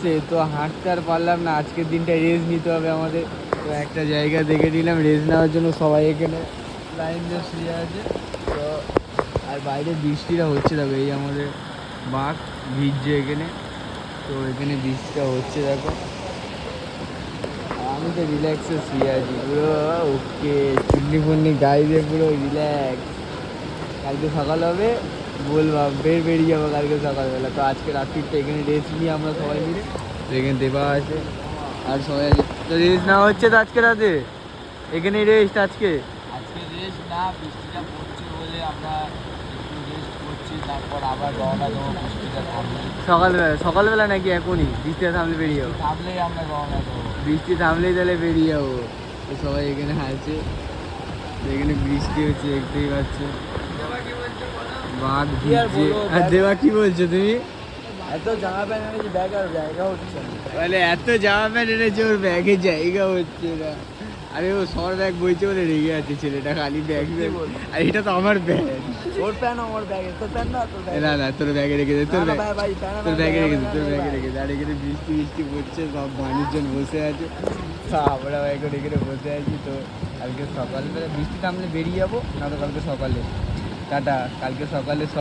এসছে, তো হাঁটতে আর পারলাম না। আজকের দিনটা রেস্ট নিতে হবে আমাদের। তো একটা জায়গা দেখে নিলাম রেস্ট নেওয়ার জন্য, সবাই এখানে লাইন দিয়ে শুয়ে আছে। তো আর বাইরে বৃষ্টিটা হচ্ছে, দেখো এই আমাদের বাঘ ভিজছে এখানে। তো এখানে বৃষ্টিটা হচ্ছে দেখো, আমি তো রিল্যাক্সে শুয়ে আছি পুরো। ওকে, চুন্নি ফুন্নি গায়ে দিয়ে পুরো রিল্যাক্স। কালকে সকাল হবে, বলবা বেরিয়ে যাবো কালকে সকালবেলা। তো আজকে রাত্রিটা এখানে রেস্ট নিই আমরা সবাই মিলে। তো এখানে দেবা আছে আর সবাই আছে, তো রেস্ট নেওয়া হচ্ছে তো আজকে রাতে এখানে রেস্ট। আজকে রেস্ট না, বৃষ্টিটা পড়ছে বলে আমরা একটু রেস্ট করছি, তারপর আবার রওনা দেবো বৃষ্টিটা থামলে। সকালবেলা নাকি এখনই বৃষ্টিটা থামলে বেরিয়ে যাবো? থামলেই আমরা রওনা দেবো। বৃষ্টি থামলেই তাহলে বেরিয়ে যাবো। তো সবাই এখানে আছে, এখানে বৃষ্টি হচ্ছে দেখতেই পাচ্ছ। বাঘ ভিজছে। আর দেবা কি বলছো তুমি? এত জামা প্যান্ট এনেছি, ব্যাগ আর জায়গা হচ্ছে না। মানে এত জামা প্যান্ট এনেছে, ওর ব্যাগে জায়গা হচ্ছে না। আরে ও সবার ব্যাগ বইছে বলে রেগে আছে ছেলেটা, খালি ব্যাগ ব্যাগ। আর এটা তো আমার ব্যাগ। ওর প্যান্ট আমার ব্যাগে, তোর প্যান্ট না, তোর ব্যাগ। না না, তোর ব্যাগে রেখে দে, তোর ব্যাগ, ভাই তোর ব্যাগে রেখে দে, তোর ব্যাগে রেখে দে। আর এখানে বৃষ্টি বৃষ্টি পড়ছে, সব মানুষজন বসে আছে। তো আমরা এখন এখানে বসে আছি। তো কালকে সকালবেলা বৃষ্টি থামলে বেরিয়ে যাবো, না তো কালকে সকালে। টাটা, কালকে সকালে